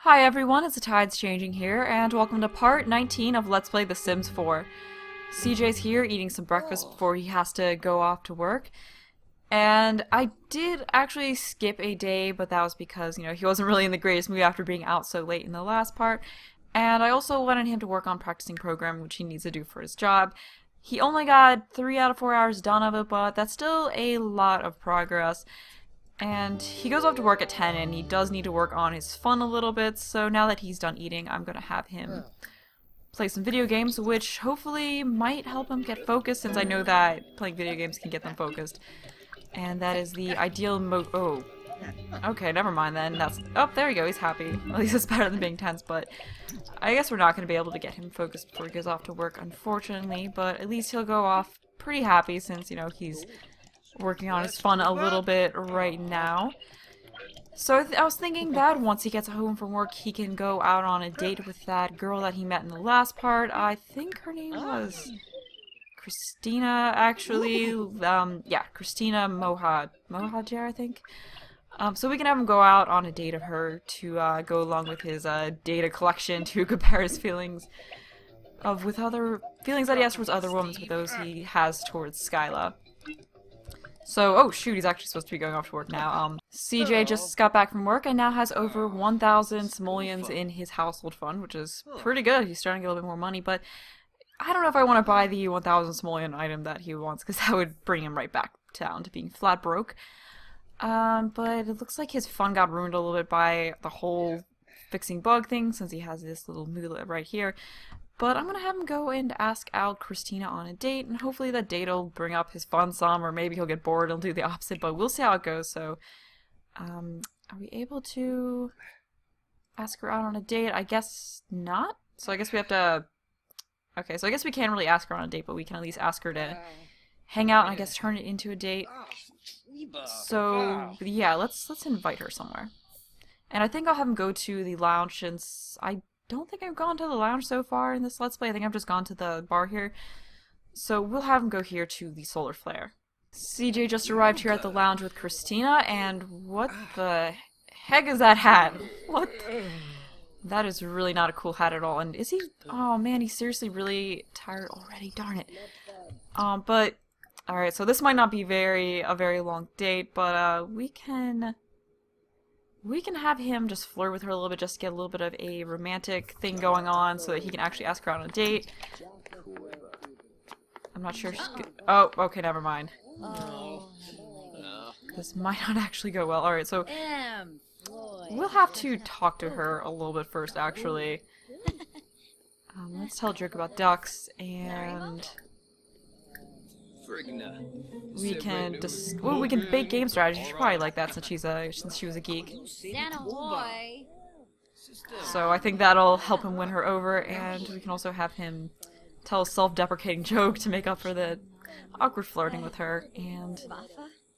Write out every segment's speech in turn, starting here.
Hi everyone, it's the Tides Changing here, and welcome to part 19 of Let's Play The Sims 4. CJ's here eating some breakfast before he has to go off to work. And I did actually skip a day, but that was because, he wasn't really in the greatest mood after being out so late in the last part. And I also wanted him to work on practicing programming, which he needs to do for his job. He only got 3 out of 4 hours done of it, but that's still a lot of progress. And he goes off to work at 10 and he does need to work on his fun a little bit, so now that he's done eating, I'm gonna have him play some video games, which hopefully might help him get focused, since I know that playing video games can get them focused. And that is the ideal oh. Okay, never mind then. Oh, there you go, he's happy. At least it's better than being tense, but I guess we're not gonna be able to get him focused before he goes off to work, unfortunately, but at least he'll go off pretty happy since, he's working on his fun a little bit right now. So I was thinking that once he gets home from work, he can go out on a date with that girl that he met in the last part. I think her name was Christina, actually. Yeah, Christina Mohajer, I think. So we can have him go out on a date of her to go along with his data collection to compare his feelings with other feelings that he has towards other women with those he has towards Skyla. So, oh shoot, he's actually supposed to be going off to work now. CJ just got back from work and now has over 1,000 simoleons in his household fund, which is pretty good. He's starting to get a little bit more money, but I don't know if I want to buy the 1,000 simoleon item that he wants, because that would bring him right back down to being flat broke. But it looks like his fun got ruined a little bit by the whole fixing bug thing, since he has this little moodlet right here. But I'm gonna have him go and ask out Christina on a date, and hopefully that date will bring up his fun some, or maybe he'll get bored and do the opposite, but we'll see how it goes. So, are we able to ask her out on a date? I guess not. So I guess we have to... Okay, so I guess we can't really ask her on a date, but we can at least ask her to hang out and I guess turn it into a date. So, yeah, let's invite her somewhere. And I think I'll have him go to the lounge, since I don't think I've gone to the lounge so far in this Let's Play. I think I've just gone to the bar here. So we'll have him go here to the Solar Flare. CJ just arrived here at the lounge with Christina, and what the heck is that hat? What? That is really not a cool hat at all. And is he... Oh man, he's seriously really tired already. Darn it. But... Alright, so this might not be a very long date, but we can have him just flirt with her a little bit, just to get a little bit of a romantic thing going on so that he can actually ask her out on a date. I'm not sure she's good. Oh, okay, never mind. This might not actually go well. Alright, so we'll have to talk to her a little bit first, actually. Let's tell a joke about ducks, and... we can we can bake game strategy. She'd probably like that since she was a geek. So I think that'll help him win her over, and we can also have him tell a self-deprecating joke to make up for the awkward flirting with her, and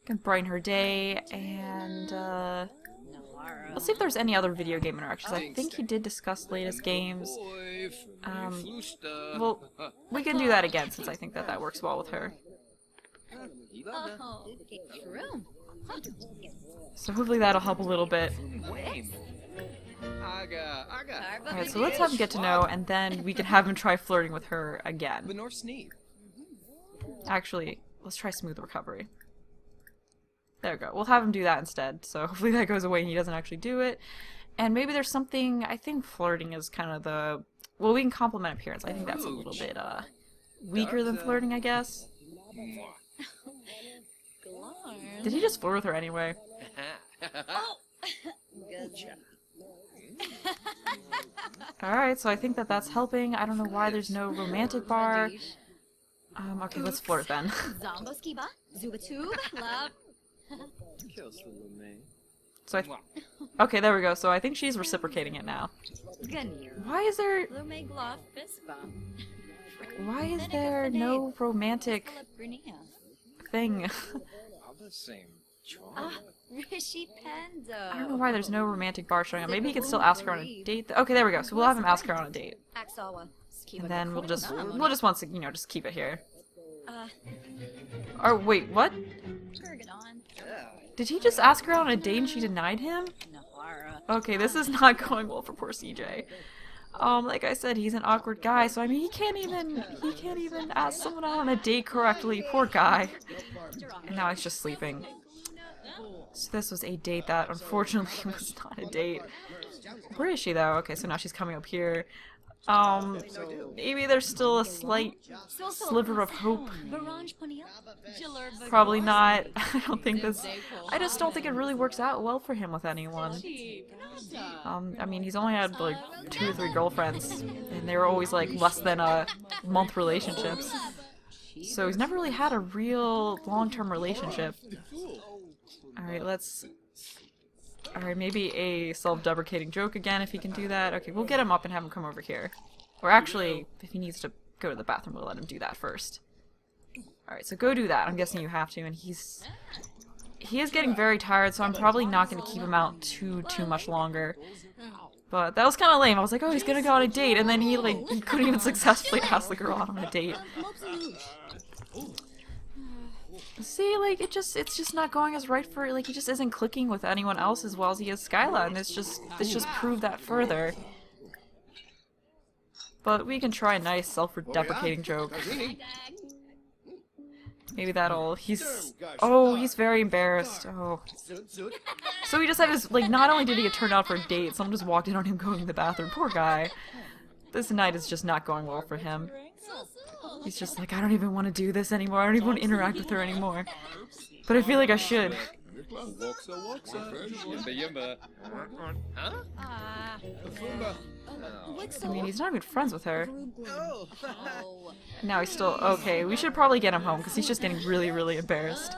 can brighten her day. And let's see if there's any other video game interactions. I think he did discuss latest games. Well, we can do that again since I think that works well with her. So hopefully that'll help a little bit. Alright, so let's have him get to know, and then we can have him try flirting with her again. Actually, let's try smooth recovery. There we go. We'll have him do that instead, so hopefully that goes away and he doesn't actually do it. And maybe there's something... I think flirting is kind of the... Well, we can compliment appearance. I think that's a little bit weaker than flirting, I guess. Did he just flirt with her anyway? Alright, so I think that's helping. I don't know why there's no romantic bar. Okay, let's flirt then. So okay, there we go. So I think she's reciprocating it now. Why is there no romantic thing? I don't know why there's no romantic bar showing up. Maybe he can still ask her on a date. Okay, there we go. So we'll have him ask her on a date. And then we'll just want to, just keep it here. Oh, wait, what? Did he just ask her out on a date and she denied him? Okay, this is not going well for poor CJ. Like I said, he's an awkward guy, so I mean, he can't even ask someone out on a date correctly. Poor guy. And now he's just sleeping. So this was a date that unfortunately was not a date. Where is she though? Okay, so now she's coming up here. Maybe there's still a slight sliver of hope. Probably not. I just don't think it really works out well for him with anyone. I mean, he's only had like 2 or 3 girlfriends, and they were always like less than a month relationships. So he's never really had a real long-term relationship. Alright, maybe a self-deprecating joke again if he can do that. Okay, we'll get him up and have him come over here. Or actually, if he needs to go to the bathroom, we'll let him do that first. Alright, so go do that. I'm guessing you have to, and he is getting very tired, so I'm probably not going to keep him out too much longer. But that was kind of lame. I was like, oh, he's going to go on a date, and then he couldn't even successfully ask the girl out on a date. See, like, it's just not going as right for, like, he just isn't clicking with anyone else as well as he is Skyla, and this just proved that further. But we can try a nice self-deprecating joke. Maybe he's very embarrassed. Oh. So he just had his, like, not only did he get turned out for a date, someone just walked in on him going to the bathroom. Poor guy. This night is just not going well for him. He's just like, I don't even want to do this anymore. I don't even want to interact with her anymore. But I feel like I should. I mean, he's not even friends with her. Now he's still... Okay, we should probably get him home, because he's just getting really, really embarrassed.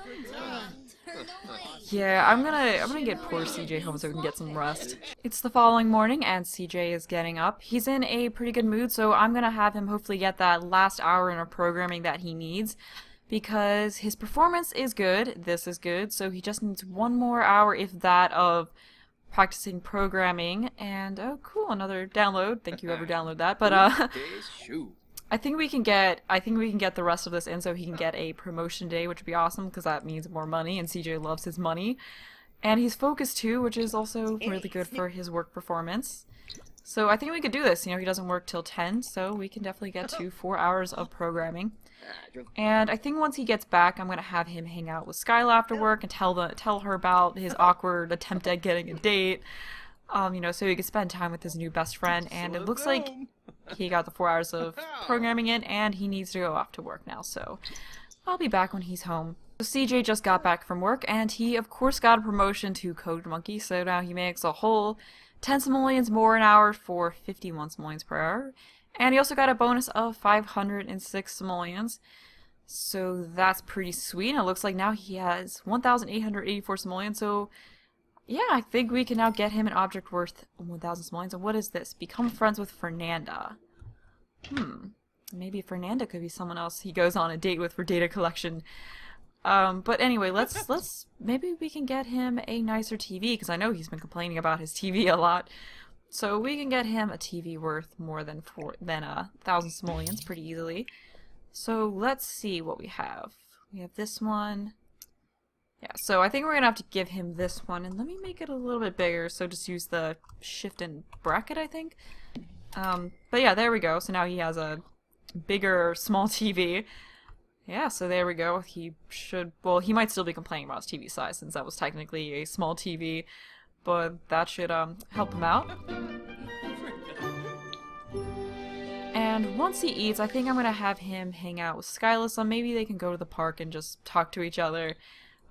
Yeah, I'm gonna get poor CJ home so we can get some rest. It's the following morning, and CJ is getting up. He's in a pretty good mood, so I'm gonna have him hopefully get that last hour in our programming that he needs, because his performance is good, this is good, so he just needs 1 more hour, if that, of practicing programming, and oh cool, another download. Thank you, whoever downloaded that. But I think we can get the rest of this in so he can get a promotion day, which would be awesome because that means more money, and CJ loves his money. And he's focused too, which is also really good for his work performance. So I think we could do this. You know, he doesn't work till 10, so we can definitely get to 4 hours of programming. And I think once he gets back, I'm going to have him hang out with Skyla after work and tell her about his awkward attempt at getting a date. You know, so he can spend time with his new best friend. And it looks like he got the 4 hours of programming in, and he needs to go off to work now. So I'll be back when he's home. So CJ just got back from work, and he of course got a promotion to Code Monkey. So now he makes a whole 10 simoleons more an hour for 51 simoleons per hour. And he also got a bonus of 506 simoleons. So that's pretty sweet. And it looks like now he has 1,884 simoleons. So yeah, I think we can now get him an object worth 1,000 simoleons. And what is this? Become friends with Fernanda. Maybe Fernanda could be someone else he goes on a date with for data collection. But anyway, maybe we can get him a nicer TV, because I know he's been complaining about his TV a lot. So we can get him a TV worth more than 1,000 simoleons pretty easily. So let's see what we have. We have this one. Yeah, so I think we're gonna have to give him this one, and let me make it a little bit bigger. So just use the shift and bracket, I think. But yeah, there we go. So now he has a bigger small TV. Yeah, so there we go. He might still be complaining about his TV size, since that was technically a small TV. But that should help him out. And once he eats, I think I'm going to have him hang out with Skyla, so maybe they can go to the park and just talk to each other.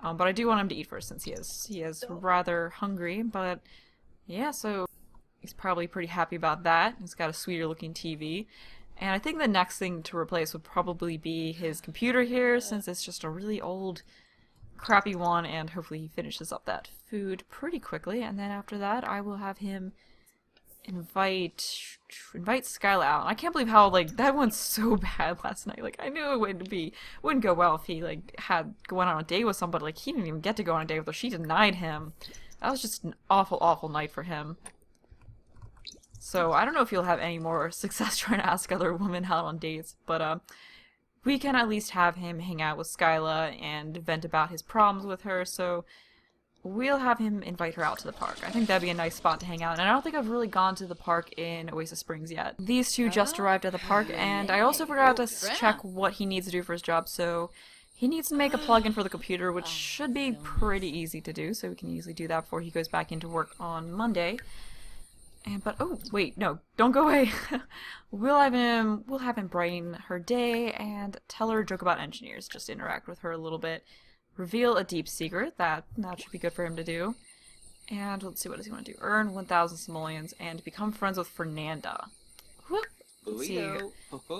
But I do want him to eat first, since he is rather hungry. But yeah, so he's probably pretty happy about that. He's got a sweeter looking TV. And I think the next thing to replace would probably be his computer here, since it's just a really old, crappy one, and hopefully he finishes up that food pretty quickly. And then after that, I will have him invite Skyla out. I can't believe how, like, that went so bad last night. Like, I knew it wouldn't go well if he, like, went on a date with somebody. Like, he didn't even get to go on a date with her. She denied him. That was just an awful, awful night for him. So I don't know if he'll have any more success trying to ask other women out on dates, but we can at least have him hang out with Skyla and vent about his problems with her. So we'll have him invite her out to the park. I think that'd be a nice spot to hang out, and I don't think I've really gone to the park in Oasis Springs yet. These two just arrived at the park, and I also forgot to check what he needs to do for his job, so he needs to make a plugin for the computer, which should be pretty easy to do, so we can easily do that before he goes back into work on Monday. But oh wait, no, don't go away. we'll have him brighten her day and tell her a joke about engineers. Just interact with her a little bit. Reveal a deep secret. That should be good for him to do. And let's see, what does he want to do? Earn 1,000 simoleons and become friends with Fernanda. Let's see.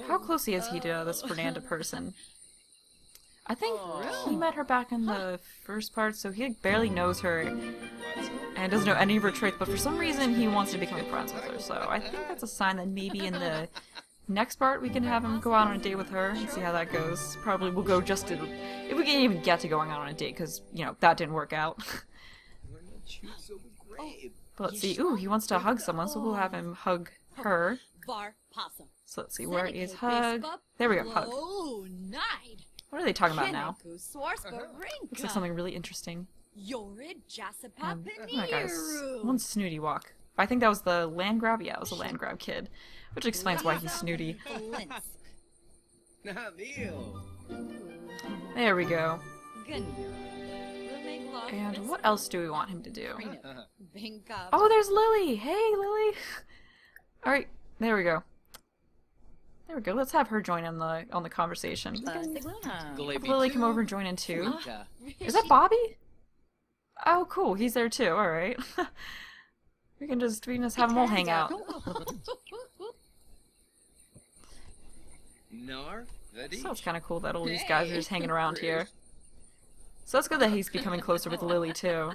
How closely is he to this Fernanda person? I think he met her back in the first part, so he barely knows her and doesn't know any of her traits, but for some reason he wants to become friends with her, so I think that's a sign that maybe in the next part we can have him go out on a date with her and see how that goes. Probably we'll go just to, if we can even get to going out on a date, because, you know, that didn't work out. But let's see, ooh, he wants to hug someone, so we'll have him hug her. So let's see, where is hug? There we go, hug. What are they talking about now? Looks like something really interesting. Oh my gosh, one snooty walk. I think that was the land grab? Yeah, it was a land grab kid. Which explains why he's snooty. There we go. And what else do we want him to do? Oh, there's Lily! Hey, Lily! Alright, there we go. There we go. Let's have her join in on the conversation. Have Lily come over and join in too. Is that Bobby? Oh, cool. He's there too. All right. we can just have them all hang out. So it's kind of cool that all these guys are just hanging around here. So it's good that he's becoming closer with Lily too,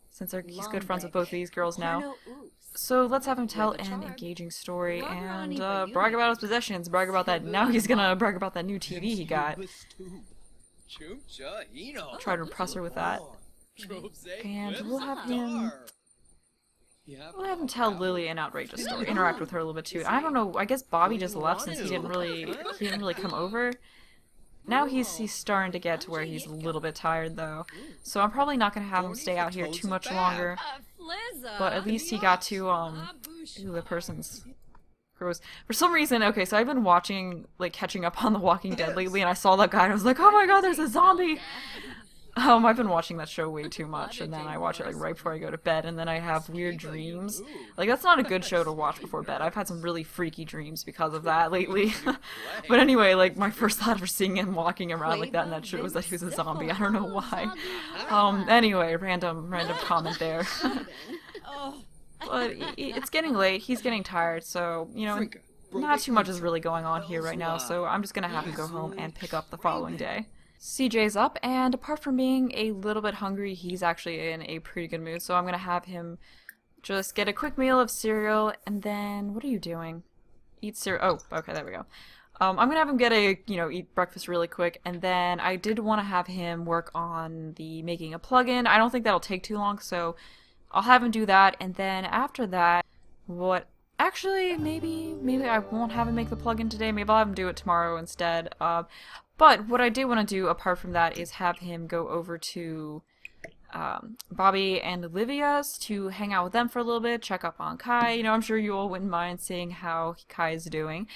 since he's good friends with both of these girls now. So let's have him tell an engaging story and brag about his possessions, brag about that. Now he's gonna brag about that new TV he got. Try to impress her with that. And we'll have him tell Lily an outrageous story, interact with her a little bit too. I don't know, I guess Bobby just left since he didn't really come over. Now he's starting to get to where he's a little bit tired though. So I'm probably not gonna have him stay out here too much longer. But at least he got to, ooh, the person's gross. For some reason, okay, so I've been watching, like, catching up on The Walking Dead lately, and I saw that guy, and I was like, oh my god, there's a zombie! I've been watching that show way too much, and then I watch it, like, right before I go to bed, and then I have weird dreams. Like, that's not a good show to watch before bed. I've had some really freaky dreams because of that lately. But anyway, like, my first thought for seeing him walking around like that in that show was that he was a zombie. I don't know why. Anyway, random comment there. But it's getting late, he's getting tired, so, you know, not too much is really going on here right now, so I'm just gonna have him go home and pick up the following day. CJ's up, and apart from being a little bit hungry, he's actually in a pretty good mood, so I'm gonna have him just get a quick meal of cereal, and then, what are you doing? Eat cereal. Oh, okay, there we go. I'm gonna have him get eat breakfast really quick, and then I did want to have him work on the making a plugin. I don't think that'll take too long, so I'll have him do that, and then after that, actually, maybe I won't have him make the plugin today, maybe I'll have him do it tomorrow instead. But what I do want to do, apart from that, is have him go over to Bobby and Olivia's to hang out with them for a little bit, check up on Kai. You know, I'm sure you all wouldn't mind seeing how Kai is doing.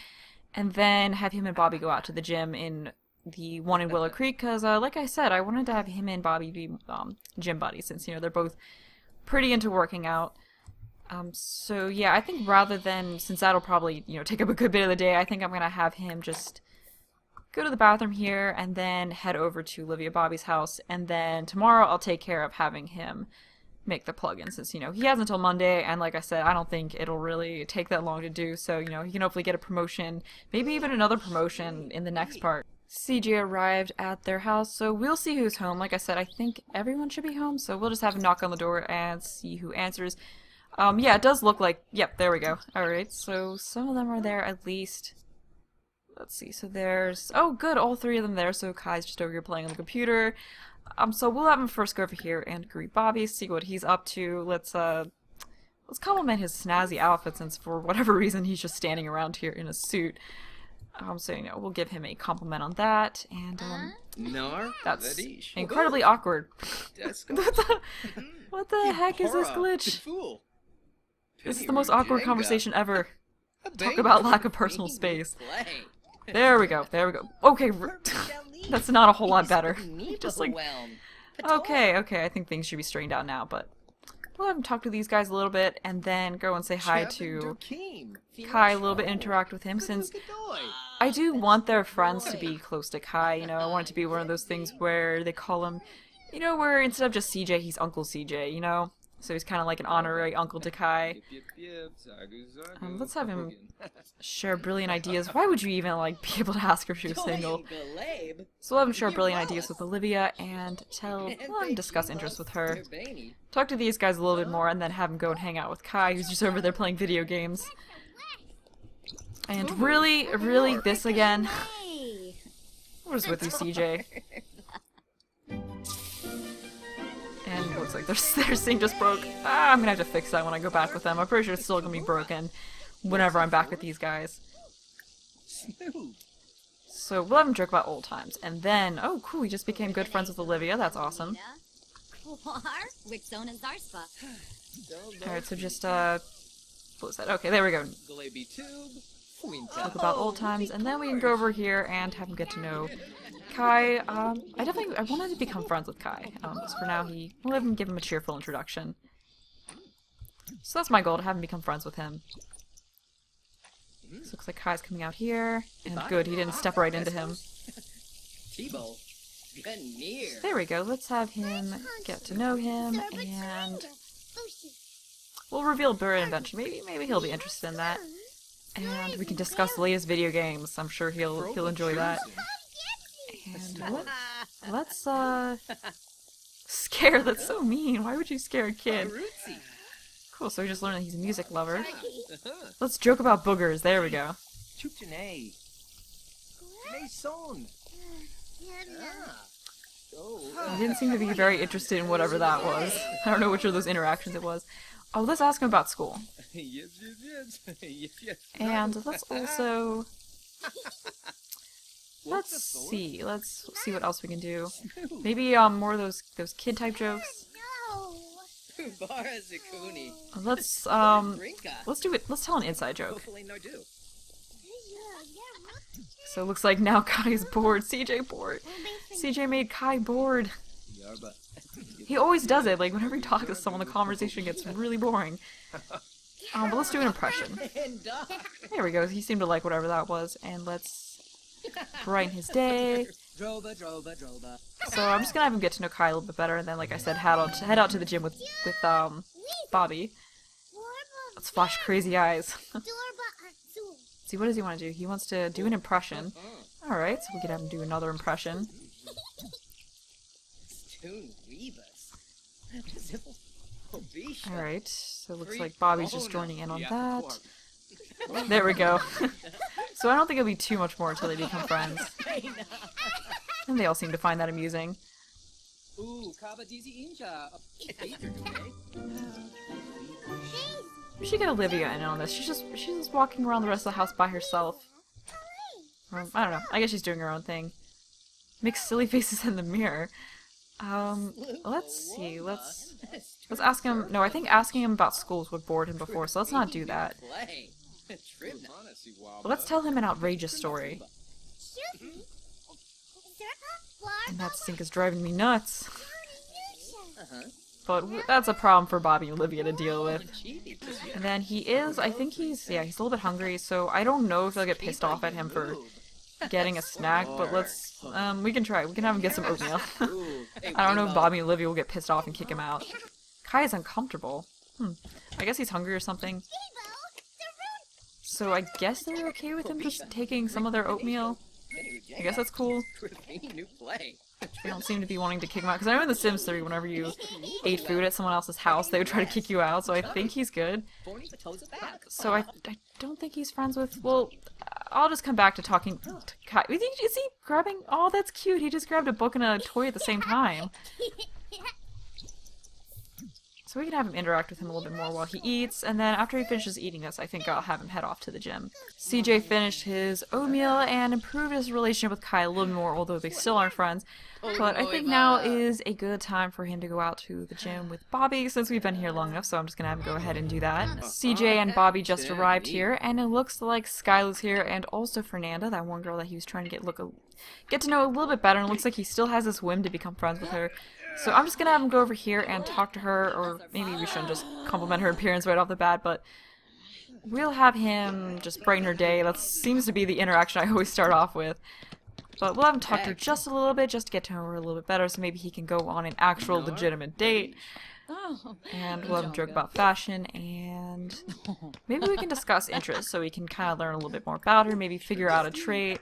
And then have him and Bobby go out to the gym in the one in Willow Creek, because, like I said, I wanted to have him and Bobby be gym buddies, since, you know, they're both pretty into working out. So yeah, I think rather than, since that'll probably, you know, take up a good bit of the day, I think I'm gonna have him just go to the bathroom here and then head over to Olivia Bobby's house, and then tomorrow I'll take care of having him make the plugin, since, you know, he has until Monday, and like I said, I don't think it'll really take that long to do, so, you know, he can hopefully get a promotion, maybe even another promotion in the next part. CJ arrived at their house, so we'll see who's home. Like I said, I think everyone should be home, so we'll just have him knock on the door and see who answers. Yeah, it does look like, yep, there we go. Alright, so some of them are there at least. Let's see, so there's, oh good, all three of them there, so Kai's just over here playing on the computer. So we'll have him first go over here and greet Bobby, see what he's up to. Let's compliment his snazzy outfit, since for whatever reason he's just standing around here in a suit. So, you know, we'll give him a compliment on that, and, that's Vadish. incredibly awkward. That's What the heck is this glitch? This is the most awkward conversation ever. Talk about lack of personal space. There we go, there we go. Okay, that's not a whole lot better. Just like, okay, I think things should be straightened out now, but we'll have him talk to these guys a little bit, and then go and say hi to Kai a little bit, interact with him, since I do want their friends to be close to Kai, you know, I want it to be one of those things where they call him, you know, where instead of just CJ, he's Uncle CJ, you know? So he's kind of like an honorary uncle to Kai. Let's have him share brilliant ideas. Why would you even, like, be able to ask her if she was single? So we'll have him share brilliant ideas with Olivia, and discuss interests with her. Talk to these guys a little bit more, and then have him go and hang out with Kai, who's just over there playing video games. And really, this again? What is with you, CJ? And it looks like their sync just broke. I'm gonna have to fix that when I go back with them. I'm pretty sure it's still gonna be broken whenever I'm back with these guys. So we'll have him joke about old times. And then, oh cool, he just became good friends with Olivia. That's awesome. Alright, so just, what was that? Okay, there we go. Talk about old times, and then we can go over here and have him get to know Kai. I wanted to become friends with Kai. So for now, we'll have him give him a cheerful introduction. So that's my goal, to have him become friends with him. So looks like Kai's coming out here, and good, he didn't step right into him. There we go, let's have him get to know him, and we'll reveal a bird invention. Maybe he'll be interested in that. And we can discuss the latest video games. I'm sure he'll enjoy that. And let's scare. That's so mean. Why would you scare a kid? Cool. So we just learned that he's a music lover. Let's joke about boogers. There we go. He didn't seem to be very interested in whatever that was. I don't know which of those interactions it was. Oh, let's ask him about school. And let's also... Let's see what else we can do. Maybe more of those kid type jokes. Let's do it. Let's tell an inside joke. So it looks like now Kai's bored. CJ bored. CJ made Kai bored. He always does it, like whenever he talks to someone the conversation gets really boring. But let's do an impression. There we go, he seemed to like whatever that was, and let's brighten his day. So I'm just gonna have him get to know Kai a little bit better, and then like I said, head out to the gym with Bobby. Let's flash crazy eyes. See, what does he want to do? He wants to do an impression. Alright, so we could have him do another impression. Alright, so it looks like Bobby's just joining in on that. There we go. So I don't think it'll be too much more until they become friends. And they all seem to find that amusing. We should get Olivia in on this. She's just walking around the rest of the house by herself. Or, I don't know. I guess she's doing her own thing. Makes silly faces in the mirror. Let's see. Let's ask him. No, I think asking him about schools would bore him before, so let's not do that. Well, let's tell him an outrageous story. And that stink is driving me nuts. But that's a problem for Bobby and Olivia to deal with. And then I think he's a little bit hungry, so I don't know if they'll get pissed off at him for getting a snack, but we can try. We can have him get some oatmeal. I don't know if Bobby and Olivia will get pissed off and kick him out. Kai is uncomfortable. I guess he's hungry or something. So I guess they're okay with him just taking some of their oatmeal. I guess that's cool. They don't seem to be wanting to kick him out. Because I know in The Sims 3, whenever you ate food at someone else's house, they would try to kick you out, so I think he's good. So I don't think he's friends with... Well, I'll just come back to talking to Kai. Is he grabbing... Oh, that's cute. He just grabbed a book and a toy at the same time. So we can have him interact with him a little bit more while he eats, and then after he finishes eating this, I think I'll have him head off to the gym. CJ finished his oatmeal and improved his relationship with Kai a little bit more, although they still aren't friends. But I think now is a good time for him to go out to the gym with Bobby, since we've been here long enough, so I'm just gonna have him go ahead and do that. CJ and Bobby just arrived here, and it looks like Skyla's here, and also Fernanda, that one girl that he was trying to get to know a little bit better, and it looks like he still has this whim to become friends with her. So I'm just gonna have him go over here and talk to her, or maybe we shouldn't just compliment her appearance right off the bat, but we'll have him just brighten her day. That seems to be the interaction I always start off with. But we'll have him talk to her just a little bit, just to get to know her a little bit better, so maybe he can go on an actual legitimate date. And we'll have him joke about fashion, and maybe we can discuss interests, so we can kind of learn a little bit more about her, maybe figure out a trait.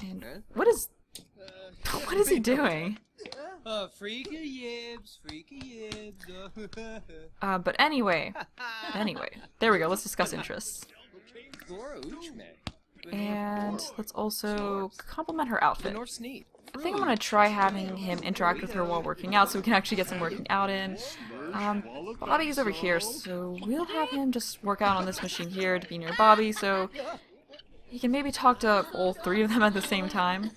And what is he doing? Freaky yibs. But anyway, there we go, let's discuss interests. And let's also compliment her outfit. I think I'm going to try having him interact with her while working out so we can actually get some working out in. Bobby's over here, so we'll have him just work out on this machine here to be near Bobby, so he can maybe talk to all three of them at the same time.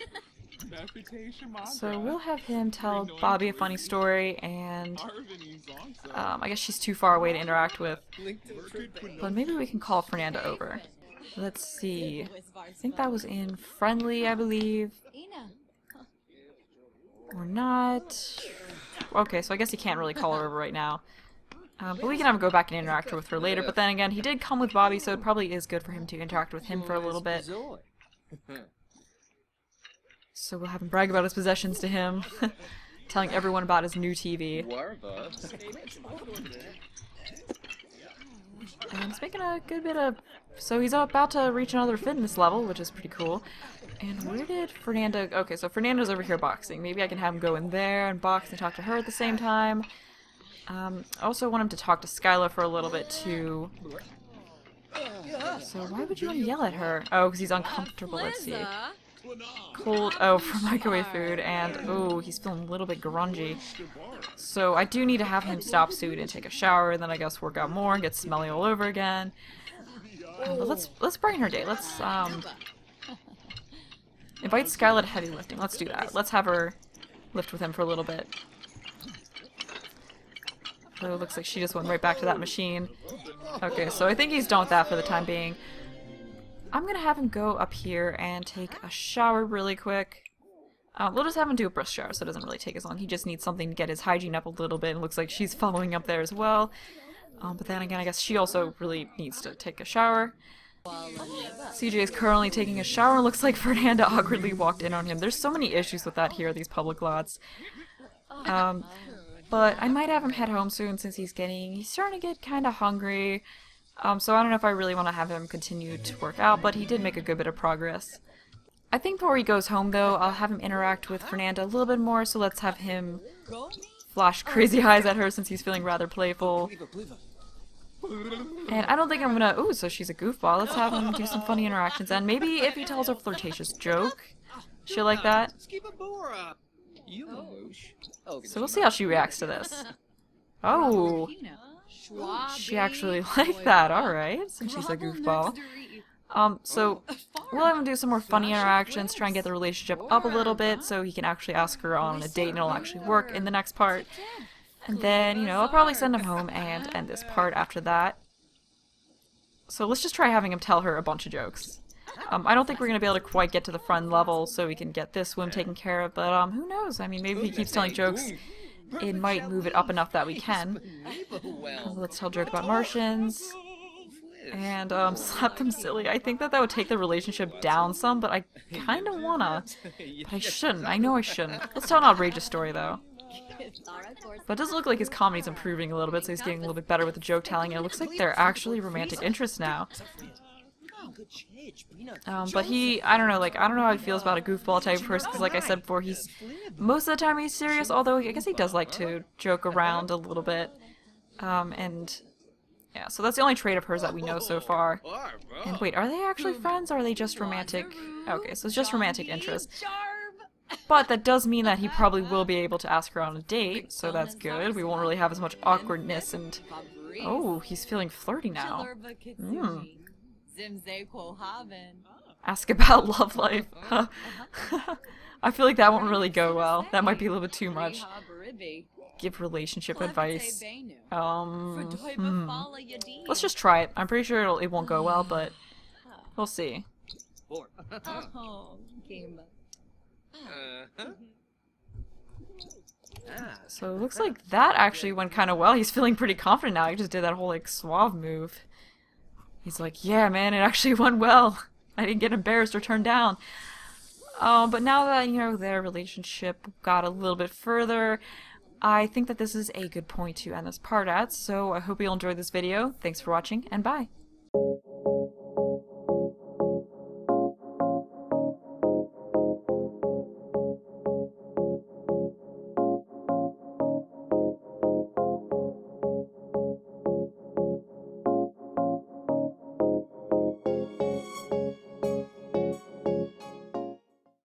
So we'll have him tell Bobby a funny story, and I guess she's too far away to interact with. But maybe we can call Fernanda over. Let's see. I think that was in friendly, I believe. Or not. Okay, so I guess he can't really call her over right now. But we can have him go back and interact with her later. But then again, he did come with Bobby, so it probably is good for him to interact with him for a little bit. So we'll have him brag about his possessions to him, telling everyone about his new TV. And he's making a good bit of... So he's about to reach another fitness level, which is pretty cool. And where did Fernanda... Okay, so Fernanda's over here boxing. Maybe I can have him go in there and box and talk to her at the same time. I also want him to talk to Skyla for a little bit, too. So why would you want to yell at her? Oh, because he's uncomfortable, let's see. Cold, oh, for microwave food, and oh, he's feeling a little bit grungy. So I do need to have him stop soon and take a shower, and then I guess work out more and get smelly all over again. But let's brighten her day. Let's invite Skyla to heavy lifting. Let's do that. Let's have her lift with him for a little bit. Oh, looks like she just went right back to that machine. Okay, so I think he's done with that for the time being. I'm gonna have him go up here and take a shower really quick. We'll just have him do a brisk shower so it doesn't really take as long. He just needs something to get his hygiene up a little bit, and it looks like she's following up there as well. But then again, I guess she also really needs to take a shower. CJ is currently taking a shower. Looks like Fernanda awkwardly walked in on him. There's so many issues with that here, these public lots. But I might have him head home soon since he's starting to get kind of hungry. So I don't know if I really want to have him continue to work out, but he did make a good bit of progress. I think before he goes home, though, I'll have him interact with Fernanda a little bit more, so let's have him flash crazy eyes at her since he's feeling rather playful. And I don't think I'm gonna... Ooh, so she's a goofball. Let's have him do some funny interactions, and maybe if he tells her a flirtatious joke, she'll like that. So we'll see how she reacts to this. Oh! She actually liked that, alright, since she's a goofball. So we'll have him do some more funny interactions, try and get the relationship up a little bit so he can actually ask her on a date and it'll actually work in the next part. And then, you know, I'll probably send him home and end this part after that. So let's just try having him tell her a bunch of jokes. I don't think we're going to be able to quite get to the friend level so we can get this swim taken care of, but who knows? I mean, maybe if he keeps telling jokes, it might move it up enough that we can. Let's tell a joke about Martians. And slap them silly. I think that would take the relationship down some, but I kind of wanna. But I shouldn't. I know I shouldn't. Let's tell an outrageous story, though. But it does look like his comedy's improving a little bit, so he's getting a little bit better with the joke telling, and it looks like they're actually romantic interests now. But I don't know, I don't know how he feels about a goofball type of person, because like I said before, most of the time he's serious, although I guess he does like to joke around a little bit. And yeah, so that's the only trait of hers that we know so far. And wait, are they actually friends, or are they just romantic? Okay, so it's just romantic interest. But that does mean that he probably will be able to ask her on a date, so that's good. We won't really have as much awkwardness and... Oh, he's feeling flirty now. Ask about love life. I feel like that won't really go well. That might be a little bit too much. Give relationship advice. Let's just try it. I'm pretty sure it won't go well, but we'll see. So it looks like that actually went kind of well. He's feeling pretty confident now. He just did that whole like suave move. He's like, yeah, man, it actually went well. I didn't get embarrassed or turned down. But now that, you know, their relationship got a little bit further, I think that this is a good point to end this part at. So I hope you'll enjoy this video. Thanks for watching, and bye.